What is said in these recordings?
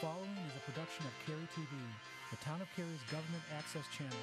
following is a production of Cary TV, the Town of Cary's government access channel.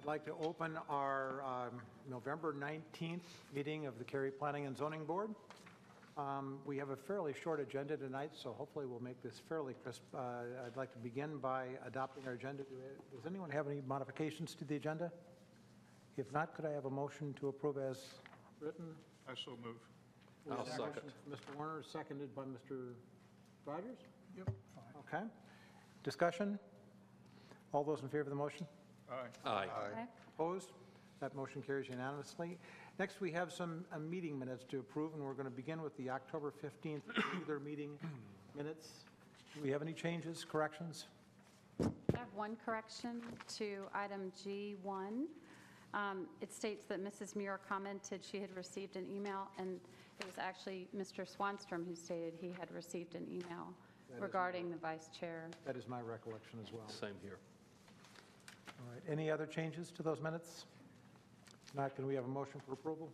I'd like to open our November 19th meeting of the Cary Planning and Zoning Board. We have a fairly short agenda tonight, so hopefully we'll make this fairly crisp. I'd like to begin by adopting our agenda. Does anyone have any modifications to the agenda? If not, could I have a motion to approve as written? I so move. I'll second. Mr. Warner, seconded by Mr. Rogers? Yep, fine. Okay. Discussion? All those in favor of the motion? Aye. Aye. Opposed? That motion carries unanimously. Next, we have some meeting minutes to approve, and we're going to begin with the October 15th regular meeting minutes. Do we have any changes, corrections? I have one correction to item G1. It states that Mrs. Muir commented she had received an email, and it was actually Mr. Swanstrom who stated he had received an email regarding the vice chair. That is my recollection as well. Same here. All right. Any other changes to those minutes? If not, can we have a motion for approval?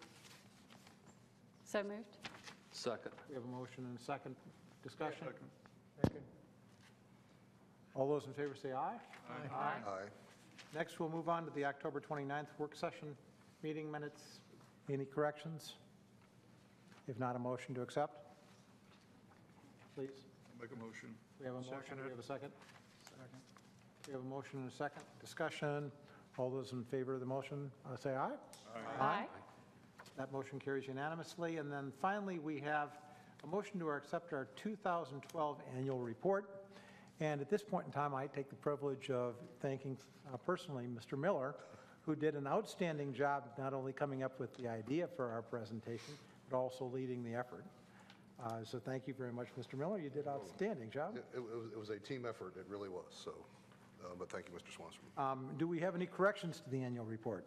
So moved. Second. We have a motion and a second. Discussion? Second. All those in favor say aye. Aye. Next, we'll move on to the October 29th work session meeting minutes. Any corrections? If not, a motion to accept? Please. Make a motion. We have a motion. Second. We have a second. Second. We have a motion and a second. Discussion. All those in favor of the motion say aye. Aye. That motion carries unanimously. And then finally, we have a motion to accept our 2012 annual report. And at this point in time, I take the privilege of thanking personally Mr. Miller, who did an outstanding job not only coming up with the idea for our presentation, but also leading the effort. So thank you very much, Mr. Miller. You did an outstanding job. It was a team effort. It really was. So, but thank you, Mr. Swanstrom. Do we have any corrections to the annual report?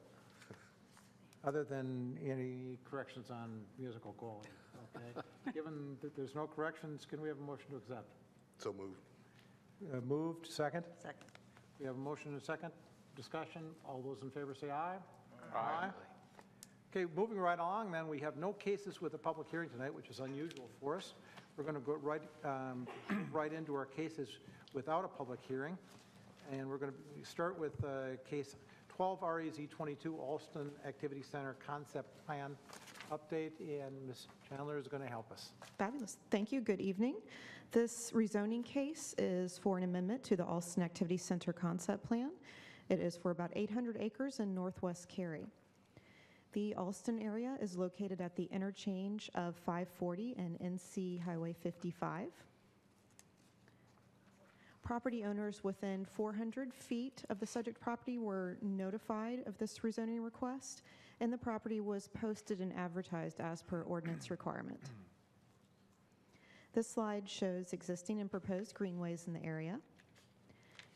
Other than any corrections on musical quality? Okay. Given that there's no corrections, can we have a motion to accept? So moved. Moved. Second? Second. We have a motion and a second. Discussion. All those in favor say aye. Aye. Okay, moving right along then, we have no cases with a public hearing tonight, which is unusual for us. We're going to go right into our cases without a public hearing. And we're going to start with case 12 REZ 22 Alston Activity Center Concept Plan update, and Ms. Chandler is going to help us. Fabulous. Thank you. Good evening. This rezoning case is for an amendment to the Alston Activity Center Concept Plan. It is for about 800 acres in northwest Cary. The Alston area is located at the interchange of 540 and NC Highway 55. Property owners within 400 feet of the subject property were notified of this rezoning request, and the property was posted and advertised as per ordinance requirement. This slide shows existing and proposed greenways in the area,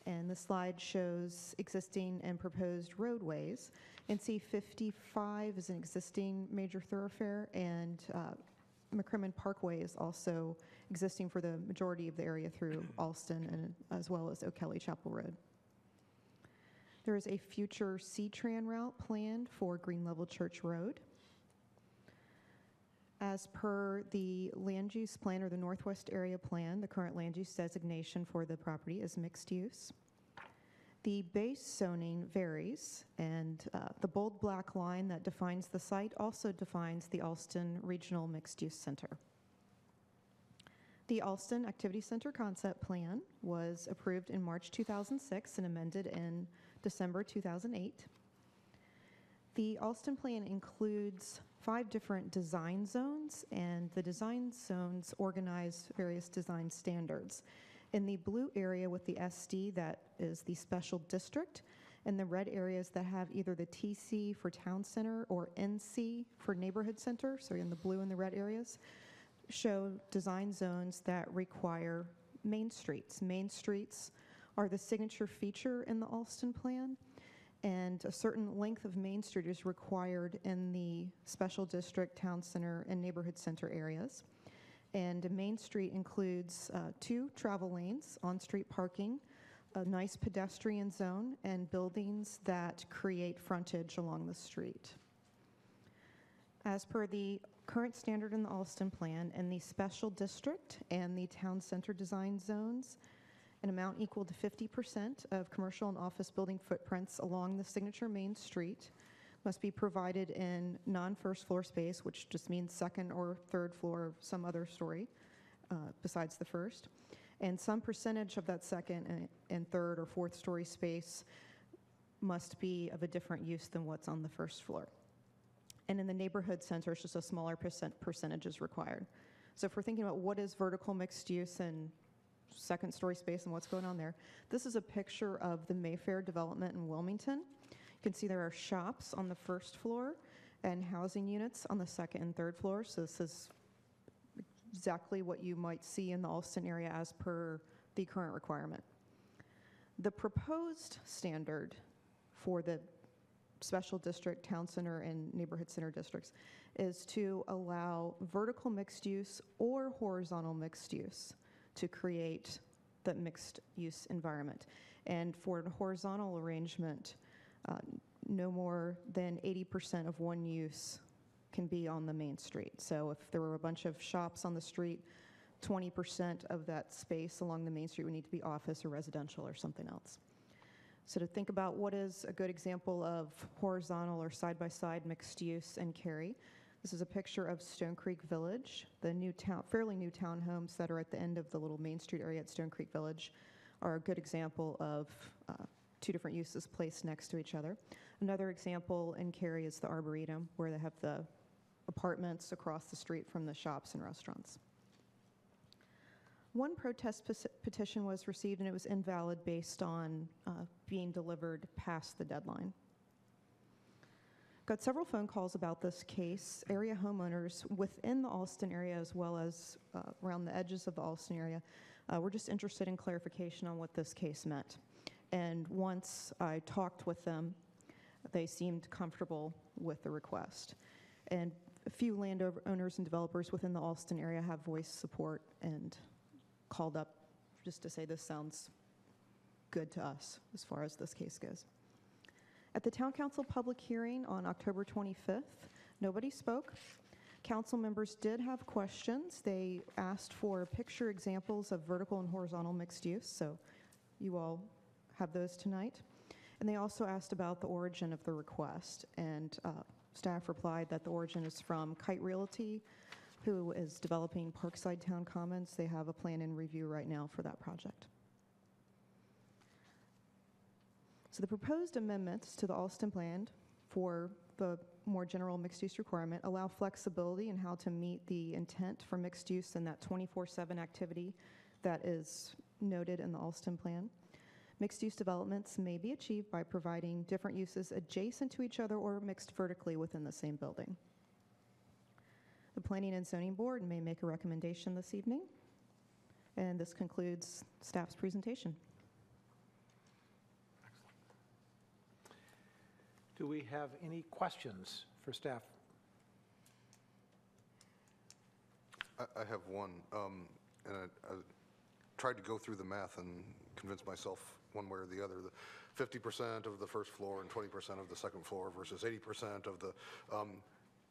and the slide shows existing and proposed roadways. And C55 is an existing major thoroughfare, and McCrimmon Parkway is also existing for the majority of the area through Alston, and as well as O'Kelly Chapel Road. There is a future C-Tran route planned for Green Level Church Road. As per the land use plan, or the Northwest Area Plan, the current land use designation for the property is mixed use. The base zoning varies, and the bold black line that defines the site also defines the Alston Regional Mixed Use Center. The Alston Activity Center Concept Plan was approved in March 2006 and amended in December 2008. The Alston Plan includes 5 different design zones, and the design zones organize various design standards. In the blue area with the SD, that is the special district, and the red areas that have either the TC for town center or NC for neighborhood center, so in the blue and the red areas, show design zones that require main streets. Main streets are the signature feature in the Alston Plan, and a certain length of Main Street is required in the special district, town center, and neighborhood center areas. And Main Street includes 2 travel lanes, on-street parking, a nice pedestrian zone, and buildings that create frontage along the street. As per the current standard in the Alston Plan, in the special district and the town center design zones, an amount equal to 50% of commercial and office building footprints along the signature Main Street must be provided in non-first floor space, which just means second or third floor of some other story besides the first. And some percentage of that second and third or fourth story space must be of a different use than what's on the first floor. And in the neighborhood center, it's just a smaller percentage is required. So if we're thinking about what is vertical mixed use and second story space and what's going on there, this is a picture of the Mayfair development in Wilmington. You can see there are shops on the first floor and housing units on the second and third floor. So this is exactly what you might see in the Alston area as per the current requirement. The proposed standard for the special district, town center, and neighborhood center districts is to allow vertical mixed use or horizontal mixed use to create the mixed use environment. And for a horizontal arrangement, no more than 80% of one use can be on the main street. So if there were a bunch of shops on the street, 20% of that space along the main street would need to be office or residential or something else. So to think about what is a good example of horizontal or side-by-side mixed use in Cary, this is a picture of Stone Creek Village. The new town, fairly new townhomes that are at the end of the little Main Street area at Stone Creek Village are a good example of 2 different uses placed next to each other. Another example in Cary is the Arboretum, where they have the apartments across the street from the shops and restaurants. One protest petition was received, and it was invalid based on being delivered past the deadline. Got several phone calls about this case. Area homeowners within the Alston area, as well as around the edges of the Alston area, were just interested in clarification on what this case meant. And once I talked with them, they seemed comfortable with the request. And a few landowners and developers within the Alston area have voiced support and called up just to say this sounds good to us as far as this case goes. At the Town Council public hearing on October 25th, nobody spoke. Council members did have questions. They asked for picture examples of vertical and horizontal mixed use, so you all have those tonight. And they also asked about the origin of the request, and staff replied that the origin is from Kite Realty, who is developing Parkside Town Commons. They have a plan in review right now for that project. So the proposed amendments to the Alston plan for the more general mixed use requirement allow flexibility in how to meet the intent for mixed use and that 24/7 activity that is noted in the Alston Plan. Mixed-use developments may be achieved by providing different uses adjacent to each other or mixed vertically within the same building. The Planning and Zoning Board may make a recommendation this evening, and this concludes staff's presentation. Do we have any questions for staff? I have one, and I tried to go through the math and convince myself one way or the other. The 50% of the first floor and 20% of the second floor versus 80% of the,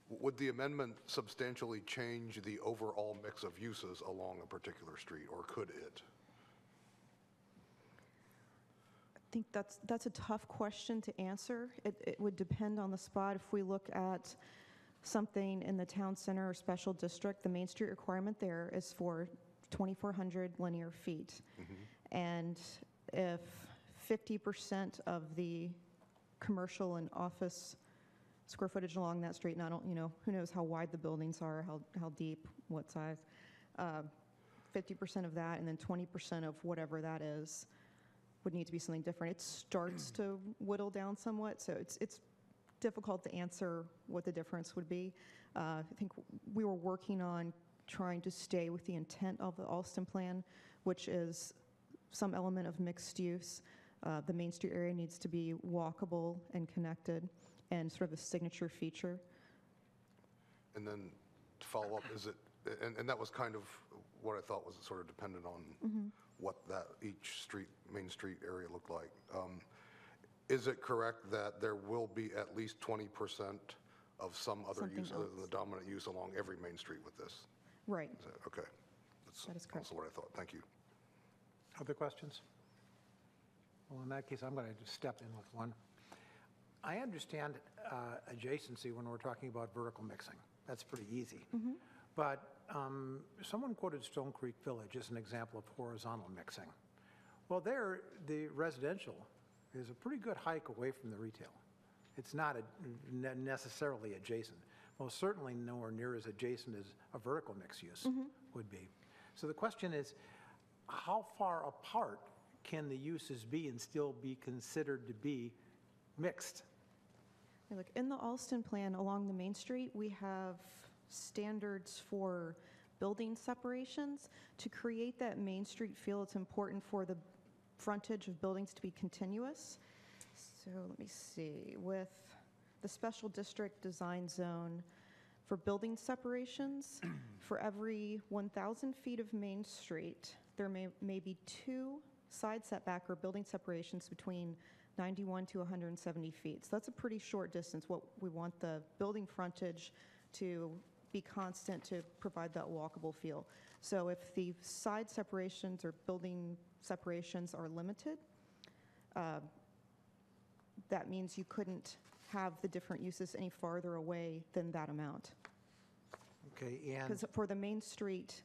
would the amendment substantially change the overall mix of uses along a particular street, or could it? I think that's a tough question to answer. It would depend on the spot. If we look at something in the town center or special district, the Main Street requirement there is for 2,400 linear feet. And if 50% of the commercial and office square footage along that street, and I don't, who knows how wide the buildings are, how deep, what size, 50% of that, and then 20% of whatever that is would need to be something different. It starts to whittle down somewhat, so it's difficult to answer what the difference would be. I think we were working on trying to stay with the intent of the Alston Plan, which is some element of mixed use. The Main Street area needs to be walkable and connected, and sort of a signature feature. And then to follow up, is it, and that was kind of what I thought was sort of dependent on what that each street, Main Street area looked like. Is it correct that there will be at least 20% of some other Something use other else. than the dominant use along every Main Street with this? Right. Is that, okay. That is correct. Also what I thought. Thank you. Other questions? Well, in that case, I'm going to just step in with one. I understand adjacency when we're talking about vertical mixing. That's pretty easy. But someone quoted Stone Creek Village as an example of horizontal mixing. Well, there, the residential is a pretty good hike away from the retail. It's not necessarily adjacent. Most certainly nowhere near as adjacent as a vertical mix use would be. So the question is, how far apart can the uses be and still be considered to be mixed? Look, in the Alston Plan along the Main Street, we have standards for building separations. To create that Main Street feel, it's important for the frontage of buildings to be continuous. So let me see, with the special district design zone for building separations, for every 1,000 feet of Main Street, there may be 2 side setback or building separations between 91 to 170 feet. So that's a pretty short distance. What we want the building frontage to be constant to provide that walkable feel. So if the side separations or building separations are limited, that means you couldn't have the different uses any farther away than that amount. Okay, and Because for the Main Street,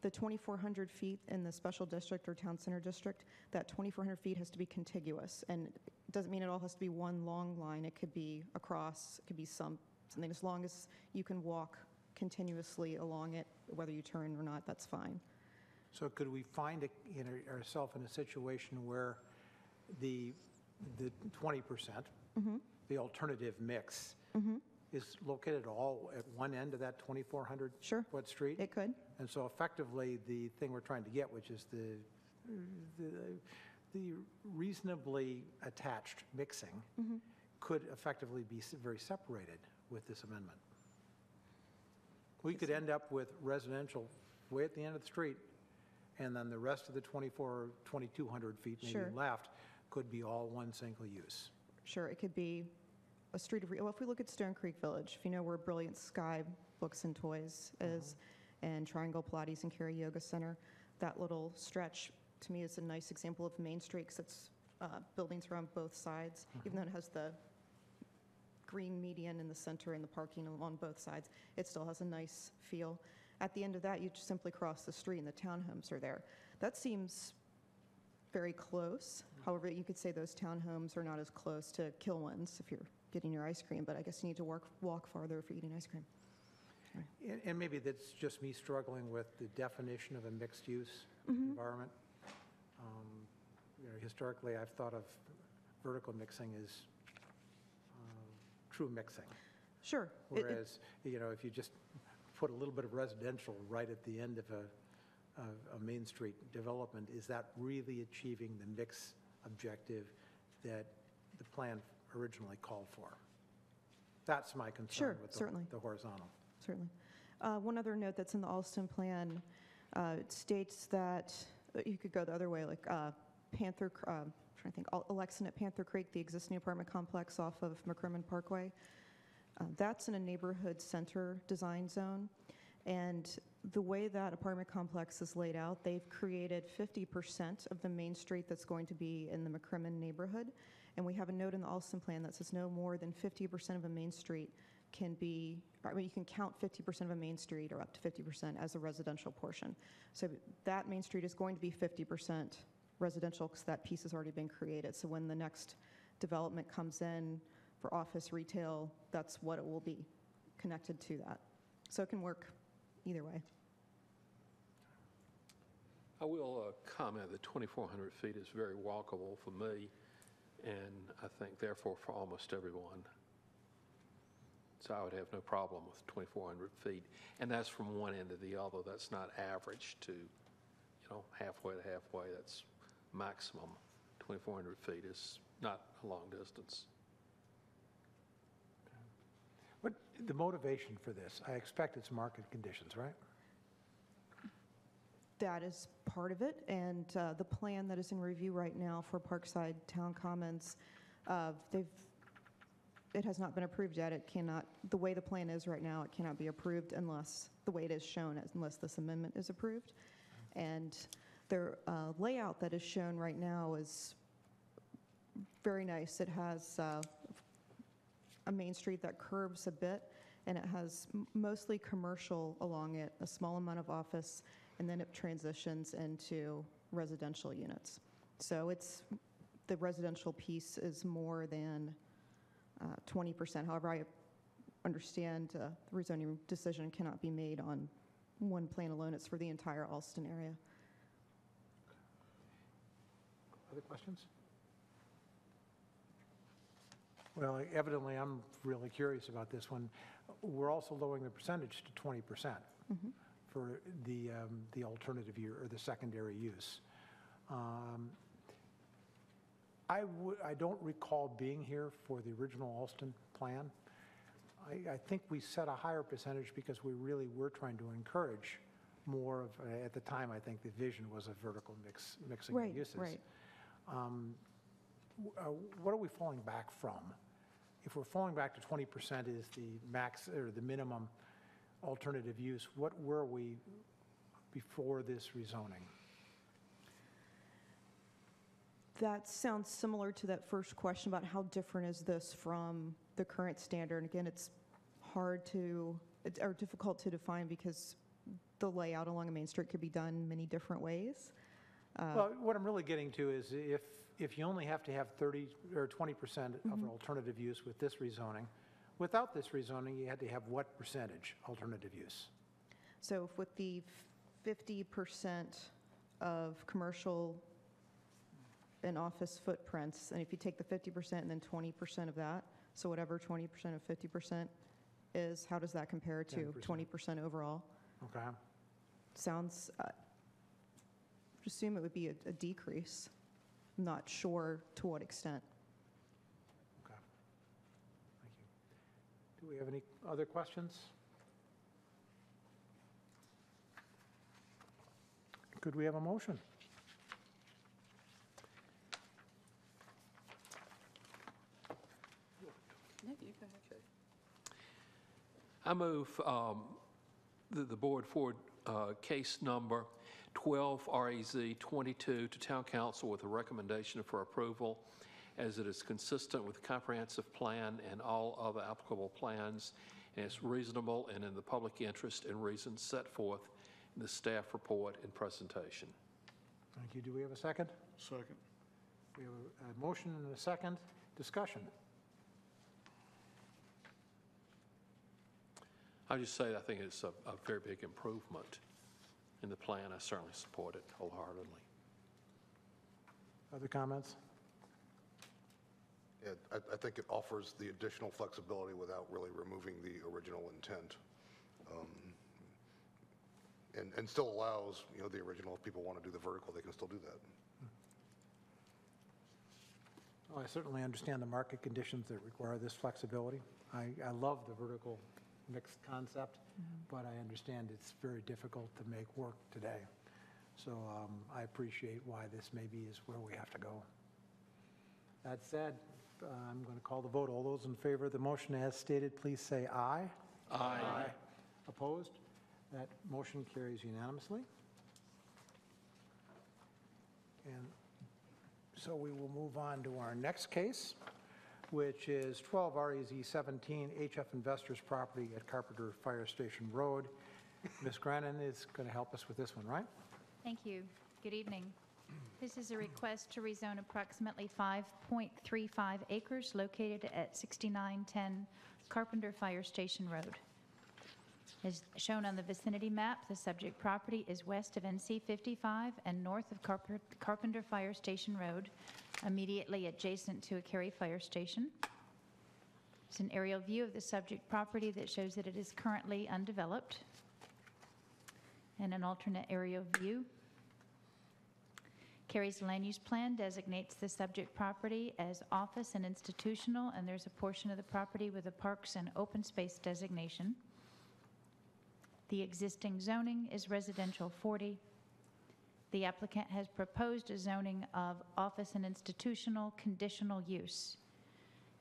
the 2,400 feet in the special district or town center district, that 2,400 feet has to be contiguous. And it doesn't mean it all has to be one long line. It could be across, it could be something. As long as you can walk continuously along it, whether you turn or not, that's fine. so could we find ourselves in a situation where the 20%, the alternative mix, is located all at one end of that 2,400 Sure. foot street? It could. And so effectively, the thing we're trying to get, which is the reasonably attached mixing, could effectively be very separated with this amendment. We could end up with residential way at the end of the street, and then the rest of the 2,200 feet maybe Sure. left could be all one single use. Sure, it could be a street of, well, if we look at Stone Creek Village, if you know where Brilliant Sky Books and Toys is, and Triangle Pilates and Cary Yoga Center, that little stretch, to me, is a nice example of Main Street, because it's buildings around both sides, even though it has the green median in the center and the parking along both sides, it still has a nice feel. At the end of that, you just simply cross the street and the townhomes are there. That seems very close. However, you could say those townhomes are not as close to Kilwins if you're getting your ice cream, but I guess you need to walk farther if you're eating ice cream. And maybe that's just me struggling with the definition of a mixed-use environment. historically, I've thought of vertical mixing as true mixing. Sure. Whereas, if you just put a little bit of residential right at the end of a Main Street development, is that really achieving the mix objective that the plan originally called for? That's my concern Sure, with certainly. the horizontal. Certainly. One other note that's in the Alston plan, it states that, you could go the other way, like Panther, trying to think, Alexan at Panther Creek, the existing apartment complex off of McCrimmon Parkway. That's in a neighborhood center design zone. And the way that apartment complex is laid out, they've created 50% of the main street that's going to be in the McCrimmon neighborhood. And we have a note in the Alston plan that says no more than 50% of a main street can be, you can count 50% of a main street or up to 50% as a residential portion. So that main street is going to be 50% residential because that piece has already been created. So when the next development comes in for office retail, that's what it will be, connected to that. So it can work either way. I will comment that 2,400 feet is very walkable for me, and I think therefore for almost everyone. So I would have no problem with 2,400 feet. And that's from one end to the other. That's not average to, halfway to halfway. That's maximum. 2,400 feet is not a long distance. What the motivation for this? I expect it's market conditions, right? That is part of it, and the plan that is in review right now for Parkside Town Commons, it has not been approved yet. It cannot, the way the plan is right now, it cannot be approved unless, the way it is shown, unless this amendment is approved. And their layout that is shown right now is very nice. It has a main street that curves a bit, and it has mostly commercial along it, a small amount of office, and then it transitions into residential units. So the residential piece is more than 20%. However, I understand the rezoning decision cannot be made on one plan alone. It's for the entire Alston area. Other questions? Well, evidently, I'm really curious about this one. We're also lowering the percentage to 20% for the alternative use or the secondary use. I don't recall being here for the original Alston plan. I think we set a higher percentage because we really were trying to encourage more of, at the time, I think the vision was a vertical mixing of uses. Right. What are we falling back from? If we're falling back to 20% is the max or the minimum alternative use, what were we before this rezoning? That sounds similar to that first question about how different is this from the current standard. Again, it's hard to, or difficult to define because the layout along a main street could be done many different ways. Well, what I'm really getting to is if you only have to have 30 or 20% of an alternative use with this rezoning, without this rezoning, you had to have what percentage alternative use? So with the 50% of commercial and office footprints, and if you take the 50% and then 20% of that, so whatever 20% of 50% is, how does that compare to 10%. 20% overall? Okay. Sounds, assume it would be a decrease. I'm not sure to what extent. Okay. Thank you. Do we have any other questions? Could we have a motion? No, you go ahead. I move the board forward case number 12 RAZ 22 to Town Council with a recommendation for approval as it is consistent with the comprehensive plan and all other applicable plans, and it's reasonable and in the public interest and reasons set forth in the staff report and presentation. Thank you. Do we have a second? Second. We have a motion and a second. Discussion. I'll just say I think it's a very big improvement in the plan. I certainly support it wholeheartedly. Other comments? Yeah, I think it offers the additional flexibility without really removing the original intent. And still allows, you know, the original, if people want to do the vertical, they can still do that. Well, I certainly understand the market conditions that require this flexibility. I love the vertical mixed concept, but I understand it's very difficult to make work today. So I appreciate why this maybe is where we have to go. That said, I'm going to call the vote. All those in favor of the motion as stated, please say aye. Aye. Opposed? That motion carries unanimously. And so we will move on to our next case, which is 12 REZ 17 HF Investors Property at Carpenter Fire Station Road. Ms. Grannon is going to help us with this one, right? Thank you. Good evening. This is a request to rezone approximately 5.35 acres located at 6910 Carpenter Fire Station Road. As shown on the vicinity map, the subject property is west of NC 55 and north of Carpenter Fire Station Road, immediately adjacent to a Cary fire station. It's an aerial view of the subject property that shows that it is currently undeveloped, and an alternate aerial view. Cary's land use plan designates the subject property as office and institutional, and there's a portion of the property with a parks and open space designation. The existing zoning is residential 40. The applicant has proposed a zoning of office and institutional conditional use.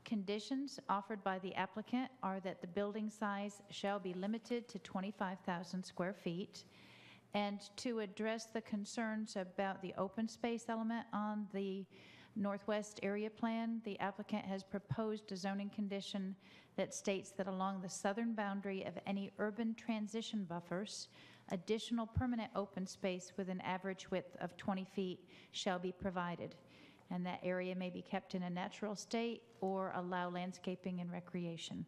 Conditions offered by the applicant are that the building size shall be limited to 25,000 square feet, and to address the concerns about the open space element on the Northwest Area Plan, the applicant has proposed a zoning condition that states that along the southern boundary of any urban transition buffers, additional permanent open space with an average width of 20 feet shall be provided, and that area may be kept in a natural state or allow landscaping and recreation.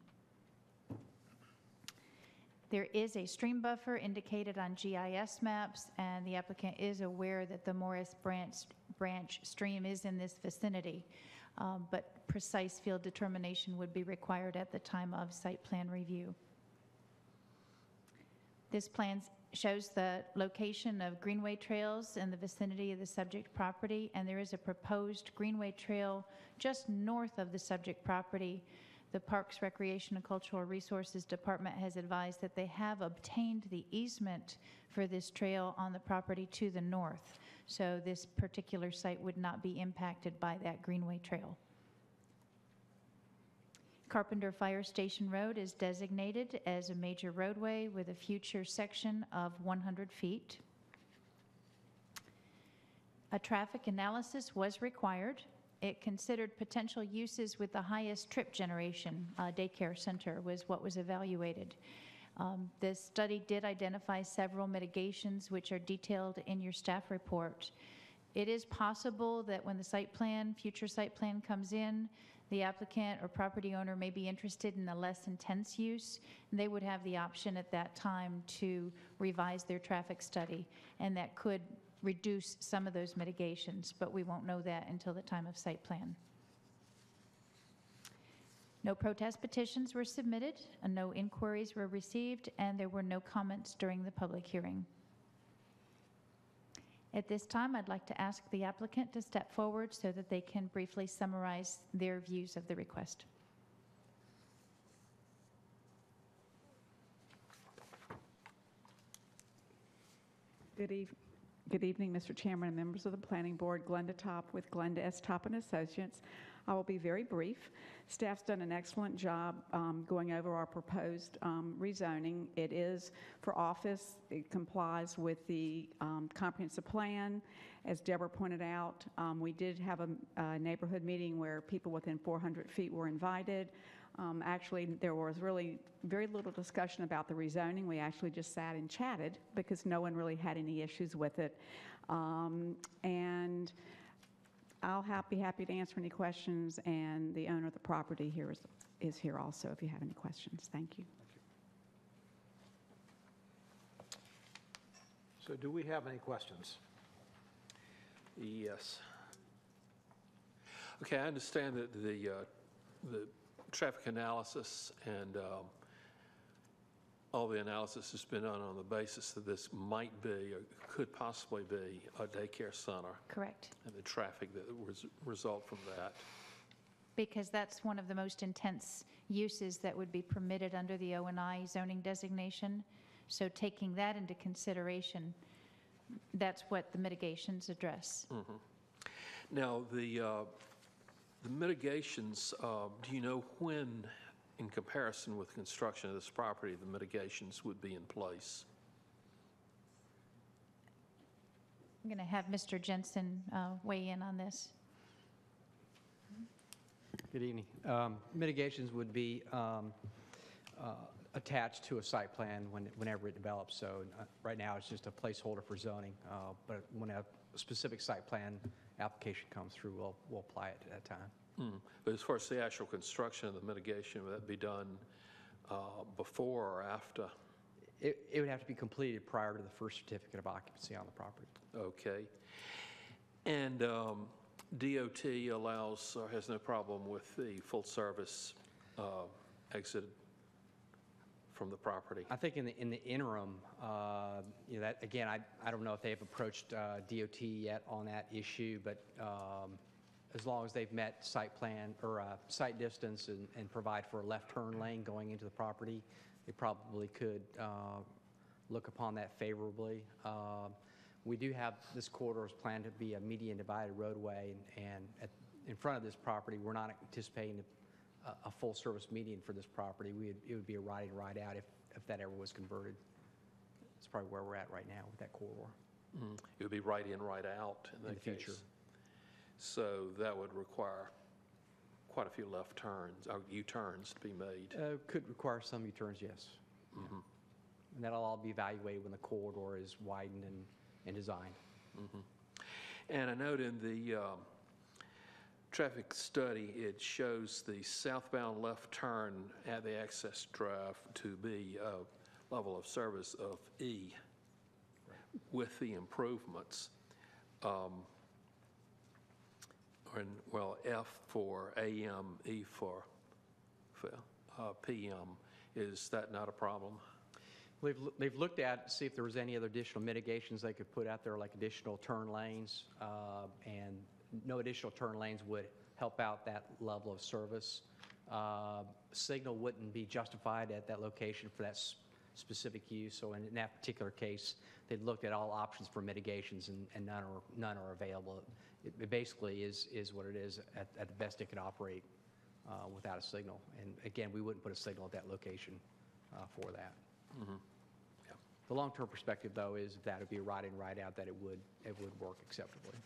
There is a stream buffer indicated on GIS maps, and the applicant is aware that the Morris Branch stream is in this vicinity, but precise field determination would be required at the time of site plan review. This plan shows the location of greenway trails in the vicinity of the subject property, and there is a proposed greenway trail just north of the subject property. The Parks, Recreation, and Cultural Resources Department has advised that they have obtained the easement for this trail on the property to the north. So this particular site would not be impacted by that greenway trail. Carpenter Fire Station Road is designated as a major roadway with a future section of 100 feet. A traffic analysis was required. It considered potential uses with the highest trip generation. Daycare center was what was evaluated. This study did identify several mitigations which are detailed in your staff report. It is possible that when the site plan, future site plan comes in, the applicant or property owner may be interested in a less intense use. They would have the option at that time to revise their traffic study, and that could reduce some of those mitigations, but we won't know that until the time of site plan. No protest petitions were submitted, and no inquiries were received, and there were no comments during the public hearing. At this time, I'd like to ask the applicant to step forward so that they can briefly summarize their views of the request. Good evening, Mr. Chairman and members of the Planning Board. Glenda Topp with Glenda S. Topp and Associates. I will be very brief. Staff's done an excellent job going over our proposed rezoning. It is for office. It complies with the comprehensive plan. As Deborah pointed out, we did have a neighborhood meeting where people within 400 feet were invited. Actually, there was really very little discussion about the rezoning. We actually just sat and chatted because no one really had any issues with it. And I'll be happy to answer any questions, and the owner of the property here is here also if you have any questions. Thank you. So do we have any questions? Yes. Okay, I understand that the traffic analysis and all the analysis has been done on the basis that this might be or could possibly be a daycare center Correct. and the traffic that would result from that. Because that's one of the most intense uses that would be permitted under the O&I zoning designation. So taking that into consideration, that's what the mitigations address. Now, the mitigations, do you know when, in comparison with construction of this property, the mitigations would be in place? I'm going to have Mr. Jensen weigh in on this. Good evening. Mitigations would be attached to a site plan whenever it develops. So right now, it's just a placeholder for zoning, but when a specific site plan application comes through, we'll apply it at that time. But as far as the actual construction of the mitigation, would that be done before or after? It would have to be completed prior to the first certificate of occupancy on the property. Okay. And DOT allows or has no problem with the full service exit from the property? I think in the interim, that again, I don't know if they've approached DOT yet on that issue, but as long as they've met site plan or site distance and provide for a left turn lane going into the property, they probably could look upon that favorably. We do have this corridor is planned to be a median divided roadway, and in front of this property, we're not anticipating a full service median for this property. It would be a ride in, ride out if that ever was converted. That's probably where we're at right now with that corridor. It would be right in, right out in the future. So that would require quite a few left turns, or U-turns to be made. Could require some U-turns, yes. And that'll all be evaluated when the corridor is widened and designed. And I note in the traffic study, it shows the southbound left turn at the access drive to be a level of service of E with the improvements. Well, F for AM, E for PM. Is that not a problem? They've looked at, see if there was any other additional mitigations they could put out there, like additional turn lanes, and no additional turn lanes would help out that level of service. Signal wouldn't be justified at that location for that specific use, so in that particular case, they'd looked at all options for mitigations, and none are available. It basically is what it is at the best it could operate without a signal. And again, we wouldn't put a signal at that location for that. Yeah. The long-term perspective, though, is if that would be a ride in, ride out, that it would work acceptably.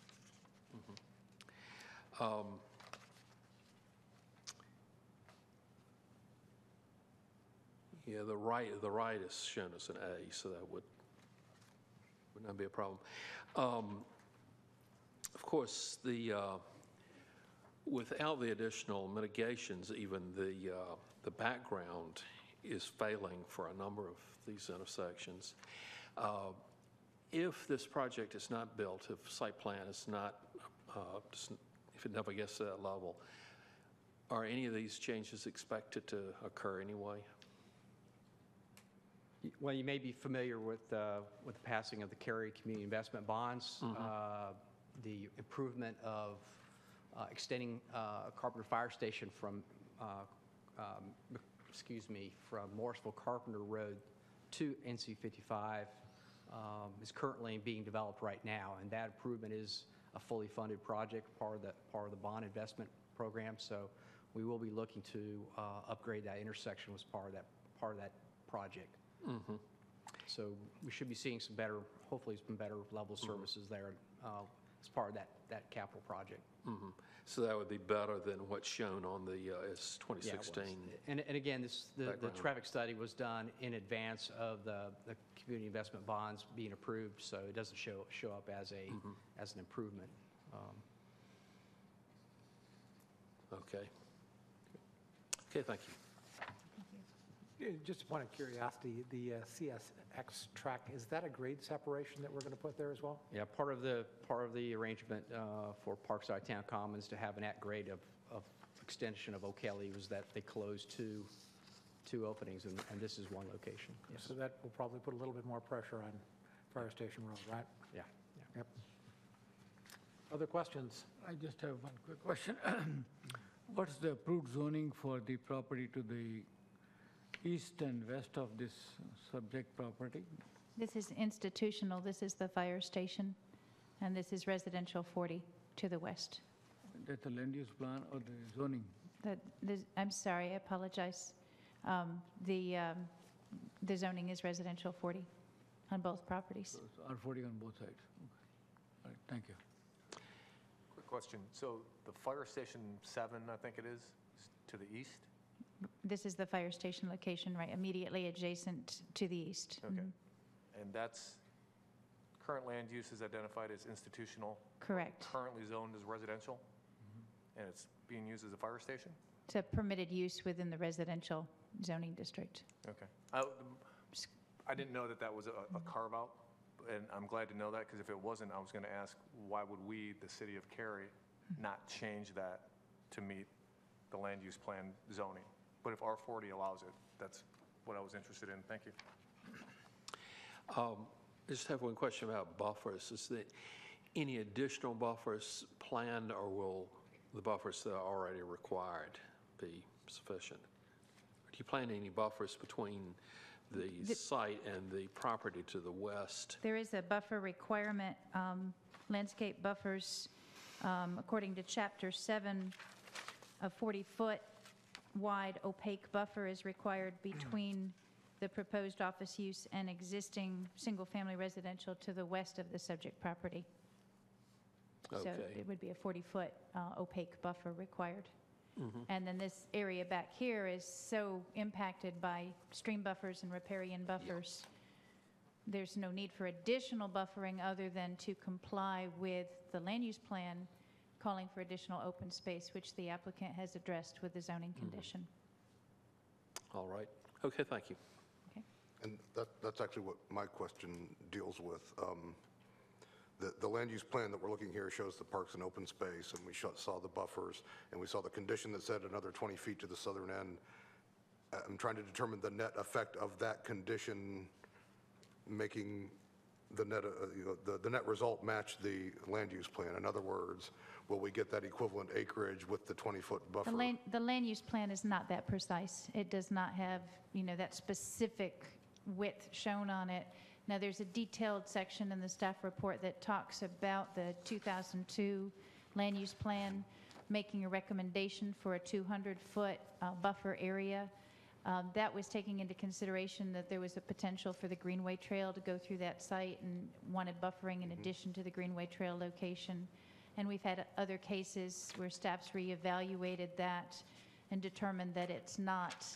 Yeah, the right is shown as an A, so that would not be a problem. Of course, without the additional mitigations, even the background is failing for a number of these intersections. If this project is not built, if site plan is not, if it never gets to that level, are any of these changes expected to occur anyway? Well, you may be familiar with the passing of the Cary community investment bonds, the improvement of extending Carpenter Fire Station from Morrisville Carpenter Road to NC 55 is currently being developed right now, and that improvement is a fully funded project, part of the bond investment program. So we will be looking to upgrade that intersection as part of that project. So we should be seeing hopefully some better level services there as part of that capital project. So that would be better than what's shown on the S 2016. Yeah, and again, the traffic study was done in advance of the community investment bonds being approved, so it doesn't show up as an improvement. Okay. Okay, thank you. Just a point of curiosity, the CSX track, is that a grade separation that we're going to put there as well? Yeah, part of the arrangement for Parkside Town Commons to have an at-grade of extension of O'Kelly was that they closed two openings, and this is one location. Yes. So that will probably put a little bit more pressure on Fire Station Road, right? Yeah. Yep. Other questions? I just have one quick question. What's the approved zoning for the property to the east and west of this subject property? This is institutional, this is the fire station, and this is residential 40 to the west. That's the land use plan or the zoning? I'm sorry, I apologize. The zoning is residential 40 on both properties. So it's R40 on both sides. Okay. All right, thank you. Quick question. So the fire station 7, I think it is to the east? This is the fire station location, right, immediately adjacent to the east. Okay. Mhm. And that's, current land use is identified as institutional? Correct. Currently zoned as residential? And it's being used as a fire station? It's a permitted use within the residential zoning district. Okay. I didn't know that that was a carve-out, and I'm glad to know that, because if it wasn't, I was going to ask, why would we, the city of Cary, not change that to meet the land use plan zoning? But if R40 allows it, that's what I was interested in. Thank you. I just have one question about buffers. Is there any additional buffers planned, or will the buffers that are already required be sufficient? Do you plan any buffers between the site and the property to the west? There is a buffer requirement, landscape buffers, according to Chapter 7, a 40-foot wide opaque buffer is required between the proposed office use and existing single-family residential to the west of the subject property. So Okay. it would be a 40-foot opaque buffer required. And then this area back here is so impacted by stream buffers and riparian buffers. There's no need for additional buffering other than to comply with the land use plan calling for additional open space, which the applicant has addressed with the zoning condition. All right. Okay, thank you. Okay. And that's actually what my question deals with. The land use plan that we're looking here shows the parks and open space, and we saw the buffers, and we saw the condition that said another 20 feet to the southern end. I'm trying to determine the net effect of that condition making the net, the net result match the land use plan. In other words, will we get that equivalent acreage with the 20-foot buffer? The land use plan is not that precise. It does not have, that specific width shown on it. Now, there's a detailed section in the staff report that talks about the 2002 land use plan, making a recommendation for a 200-foot buffer area. That was taking into consideration that there was a potential for the Greenway Trail to go through that site and wanted buffering in addition to the Greenway Trail location. And we've had other cases where staff's reevaluated that and determined that it's not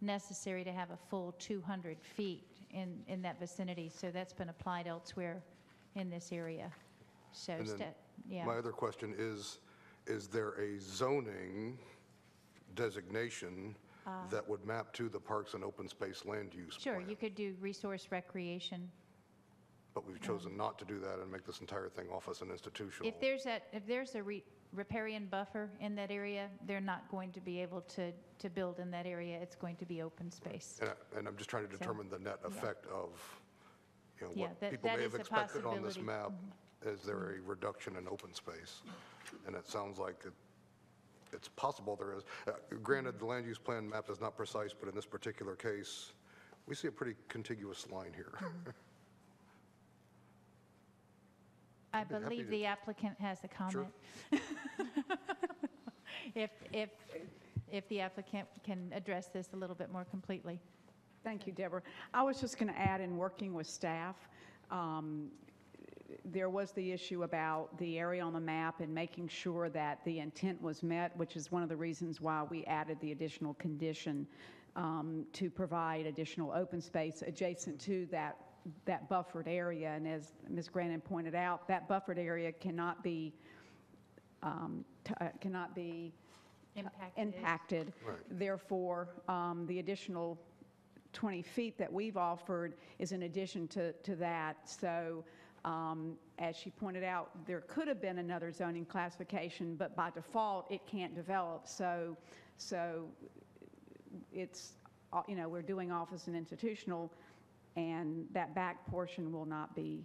necessary to have a full 200 feet in that vicinity. So that's been applied elsewhere in this area. So, And then yeah. My other question is there a zoning designation that would map to the parks and open space land use Sure, plan? you could do resource recreation. But we've chosen not to do that and make this entire thing office and institutional. If there's a riparian buffer in that area, they're not going to be able to build in that area. It's going to be open space. And I'm just trying to determine the net effect of, Yeah, what that- people that may is have a expected on this possibility. map. Is there a reduction in open space? And it sounds like it's possible there is. Granted, the land use plan map is not precise, but in this particular case, we see a pretty contiguous line here. I be happy believe to- the applicant has a comment. If the applicant can address this a little bit more completely. Thank you, Deborah. I was just going to add, in working with staff, there was the issue about the area on the map and making sure that the intent was met, which is one of the reasons why we added the additional condition to provide additional open space adjacent to that buffered area. And as Ms. Grannon pointed out, that buffered area cannot be Impacted. impacted. Right. Therefore, the additional 20 feet that we've offered is in addition to that. So as she pointed out, there could have been another zoning classification, but by default, it can't develop. So it's, you know, we're doing office and institutional, and that back portion will not be,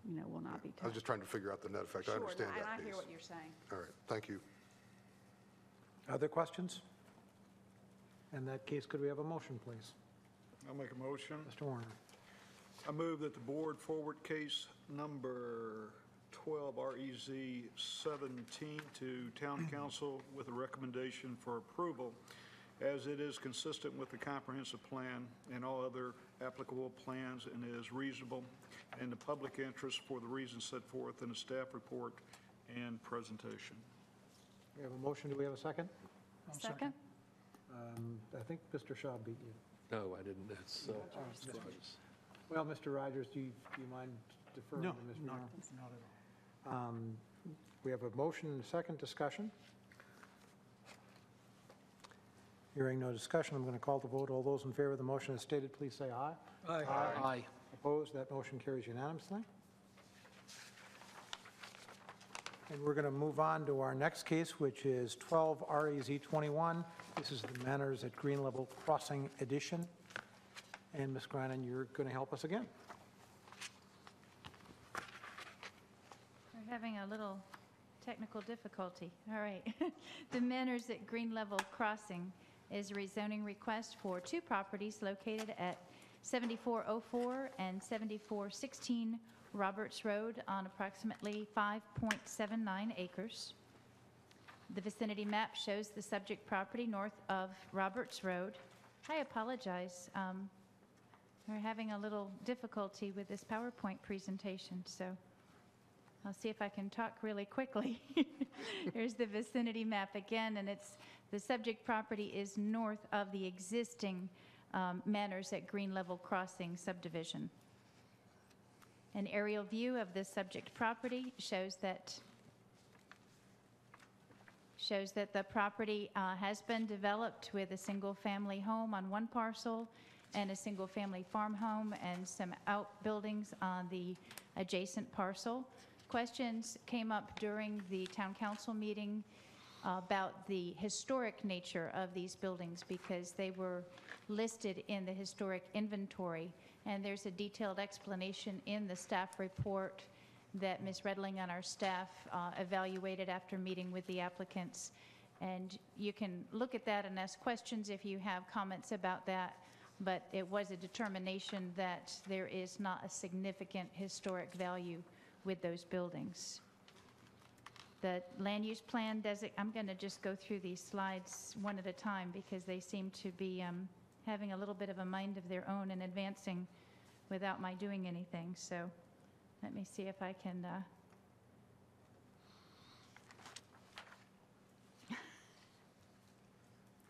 you know, will not be touched. I was just trying to figure out the net effect. I understand that I piece. hear what you're saying. All right, thank you. Other questions? In that case, could we have a motion, please? I'll make a motion. Mr. Warner. I move that the board forward case number 12 REZ 17 to Town Council with a recommendation for approval, as it is consistent with the comprehensive plan and all other applicable plans and is reasonable in the public interest for the reasons set forth in the staff report and presentation. We have a motion. Do we have a second? Second? I think Mr. Shaw beat you. No, I didn't. That's Well, Mr. Rogers, do you mind deferring to Ms. Miller? Not at all. We have a motion and a second. Discussion. Hearing no discussion, I'm going to call the vote. All those in favor of the motion as stated, please say aye. Aye. Aye. Opposed? That motion carries unanimously. And we're going to move on to our next case, which is 12 REZ 21. This is the Manners at Green Level Crossing Edition. And Ms. Grannon, you're going to help us again. We're having a little technical difficulty. All right. The Manners at Green Level Crossing is a rezoning request for two properties located at 7404 and 7416 Roberts Road on approximately 5.79 acres. The vicinity map shows the subject property north of Roberts Road. I apologize. We're having a little difficulty with this PowerPoint presentation, so I'll see if I can talk really quickly. Here's the vicinity map again, and the subject property is north of the existing Manners at Green Level Crossing subdivision. An aerial view of the subject property shows that the property has been developed with a single-family home on one parcel and a single-family farm home and some outbuildings on the adjacent parcel. Questions came up during the town council meeting about the historic nature of these buildings because they were listed in the historic inventory. And there's a detailed explanation in the staff report that Ms. Redling and our staff evaluated after meeting with the applicants. And you can look at that and ask questions if you have comments about that. But it was a determination that there is not a significant historic value with those buildings. The land use plan I'm going to just go through these slides one at a time because they seem to be having a little bit of a mind of their own and advancing without my doing anything. So let me see if I can.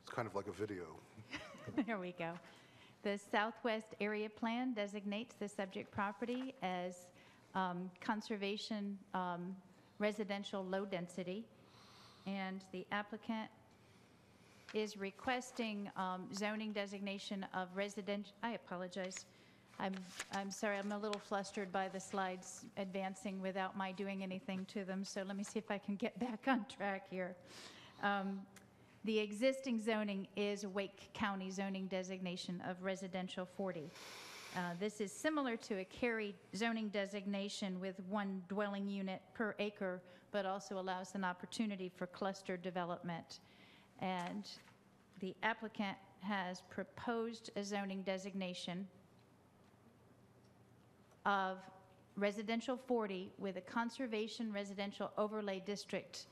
It's kind of like a video. There we go. The Southwest Area Plan designates the subject property as conservation residential low density, and the applicant is requesting zoning designation of residential. I apologize. I'm sorry, I'm a little flustered by the slides advancing without my doing anything to them, so let me see if I can get back on track here. The existing zoning is Wake County zoning designation of residential 40. This is similar to a Cary zoning designation with one dwelling unit per acre, but also allows an opportunity for cluster development. And the applicant has proposed a zoning designation of residential 40 with a conservation residential overlay district,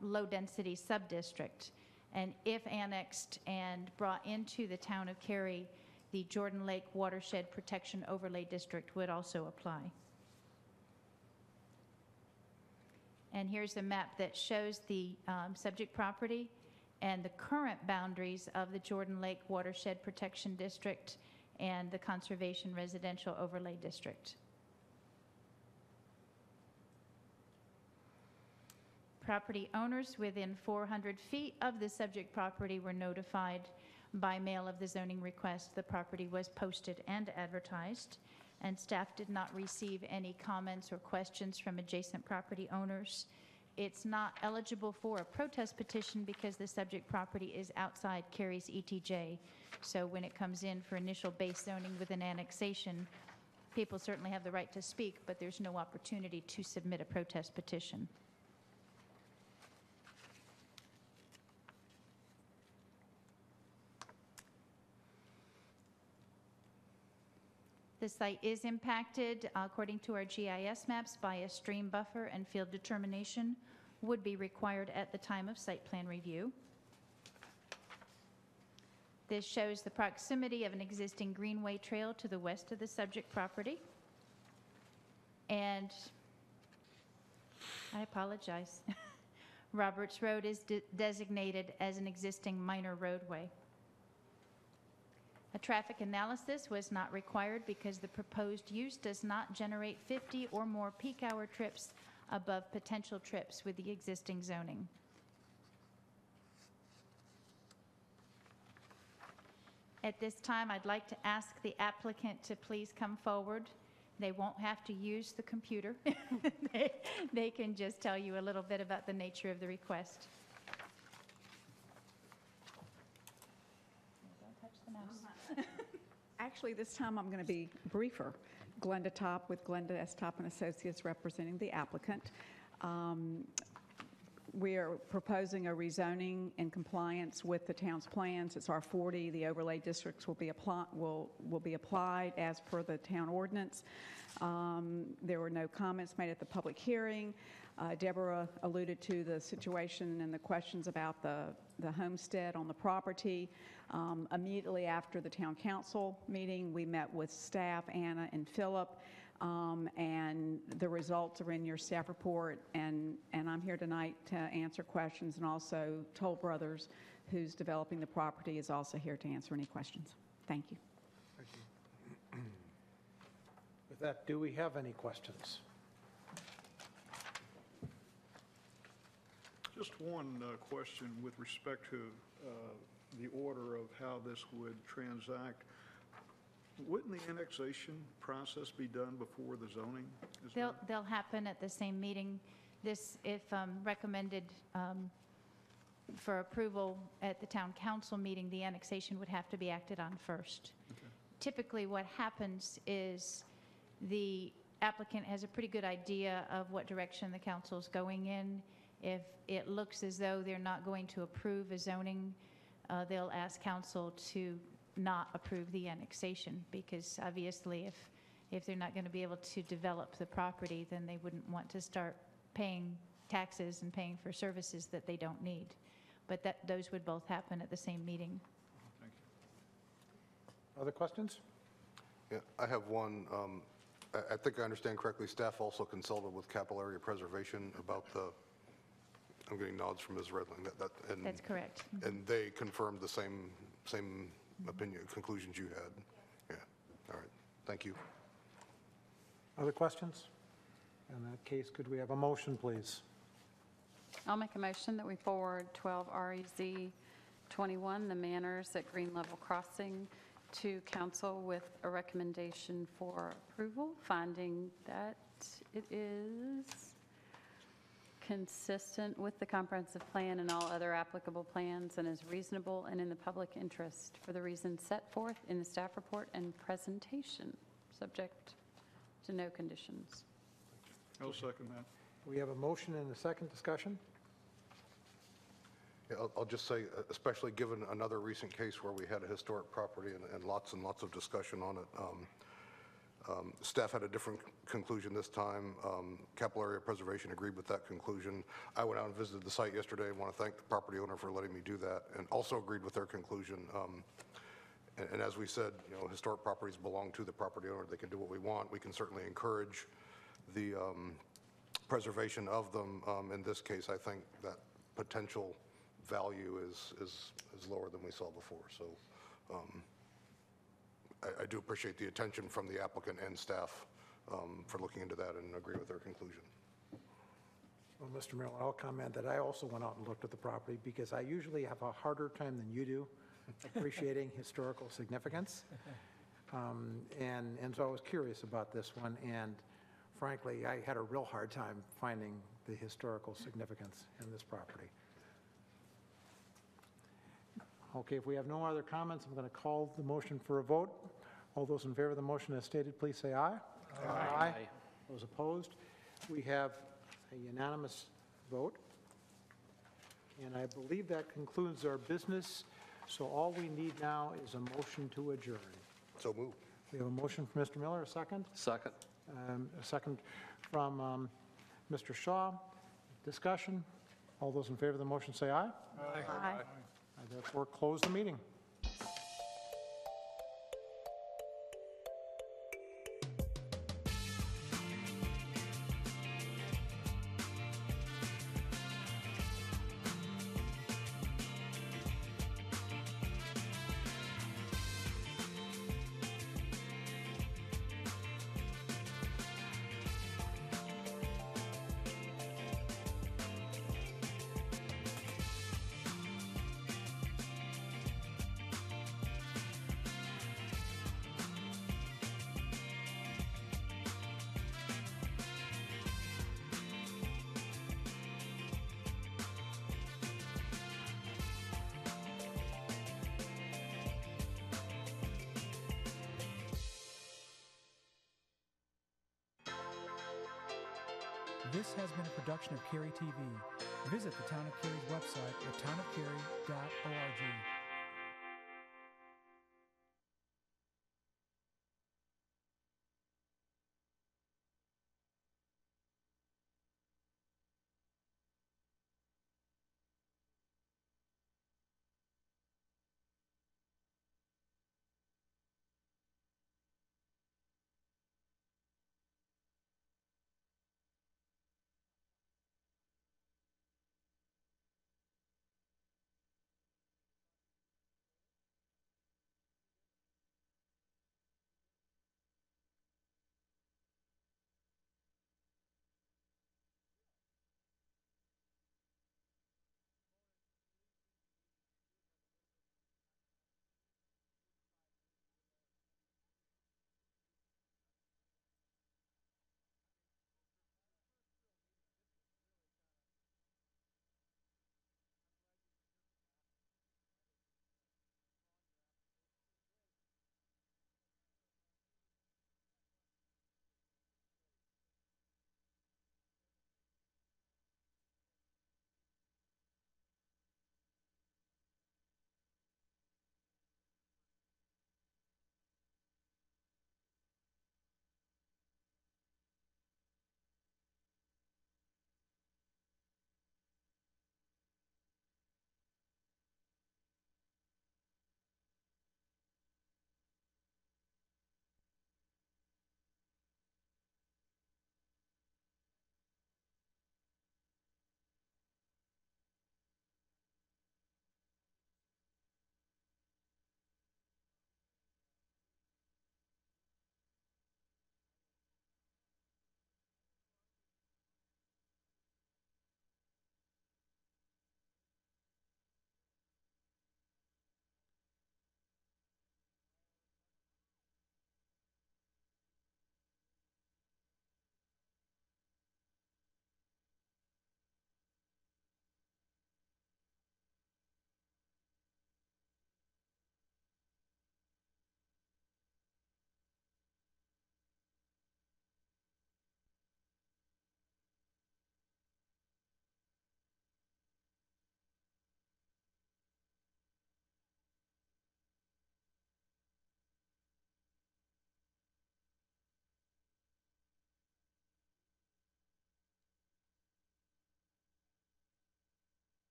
low density subdistrict. And if annexed and brought into the town of Cary, the Jordan Lake Watershed Protection Overlay District would also apply. And here's a map that shows the subject property and the current boundaries of the Jordan Lake Watershed Protection District and the Conservation Residential Overlay District. Property owners within 400 feet of the subject property were notified by mail of the zoning request. The property was posted and advertised, and staff did not receive any comments or questions from adjacent property owners. It's not eligible for a protest petition because the subject property is outside Cary's ETJ. So when it comes in for initial base zoning with an annexation, people certainly have the right to speak, but there's no opportunity to submit a protest petition. The site is impacted, according to our GIS maps, by a stream buffer, and field determination would be required at the time of site plan review. This shows the proximity of an existing greenway trail to the west of the subject property. And I apologize. Roberts Road is designated as an existing minor roadway. A traffic analysis was not required because the proposed use does not generate 50 or more peak hour trips above potential trips with the existing zoning. At this time, I'd like to ask the applicant to please come forward. They won't have to use the computer. They can just tell you a little bit about the nature of the request. Don't touch the mouse. Actually, this time I'm going to be briefer. Glenda Top with Glenda S. Top and Associates representing the applicant. We are proposing a rezoning in compliance with the town's plans. It's R40. The overlay districts will be applied as per the town ordinance. There were no comments made at the public hearing. Deborah alluded to the situation and the questions about the homestead on the property. Immediately after the town council meeting, we met with staff, Anna and Philip, and the results are in your staff report, and I'm here tonight to answer questions, and also Toll Brothers, who's developing the property, is also here to answer any questions. Thank you. Thank you. With that, do we have any questions? Just one question with respect to the order of how this would transact. Wouldn't the annexation process be done before the zoning is done? They'll happen at the same meeting. This, if recommended for approval at the town council meeting, the annexation would have to be acted on first. Okay. Typically, what happens is the applicant has a pretty good idea of what direction the council is going in. If it looks as though they're not going to approve a zoning, they'll ask council to not approve the annexation, because obviously if they're not going to be able to develop the property, then they wouldn't want to start paying taxes and paying for services that they don't need. But those would both happen at the same meeting. Thank you. Other questions? Yeah, I have one. I think I understand correctly, staff also consulted with Capital Area Preservation about the, I'm getting nods from Ms. Redling. That's correct. And they confirmed the same opinion, conclusions you had? Yeah, all right, thank you. Other questions? In that case, could we have a motion, please? I'll make a motion that we forward 12 REZ 21, the Manors at Green Level Crossing, to council with a recommendation for approval, finding that it is consistent with the comprehensive plan and all other applicable plans, and is reasonable and in the public interest for the reasons set forth in the staff report and presentation, subject to no conditions. I'll second that. We have a motion and a second discussion. Yeah, I'll just say, especially given another recent case where we had a historic property and lots of discussion on it, staff had a different conclusion this time. Capital Area Preservation agreed with that conclusion. I went out and visited the site yesterday. I want to thank the property owner for letting me do that, and also agreed with their conclusion. And as we said, historic properties belong to the property owner. They can do what we want. We can certainly encourage the preservation of them. In this case, I think that potential value is lower than we saw before. So I do appreciate the attention from the applicant and staff for looking into that, and agree with their conclusion. Well, Mr. Miller, I'll comment that I also went out and looked at the property, because I usually have a harder time than you do appreciating historical significance. And so I was curious about this one, and frankly, I had a real hard time finding the historical significance in this property. Okay, if we have no other comments, I'm going to call the motion for a vote. All those in favor of the motion as stated, please say aye. Aye. Those opposed? We have a unanimous vote. And I believe that concludes our business. So all we need now is a motion to adjourn. So moved. We have a motion from Mr. Miller, a second. Second. A second from Mr. Shaw. Discussion. All those in favor of the motion say aye. Aye. I therefore close the meeting. This has been a production of Cary TV. Visit the Town of Cary's website at townofcary.org.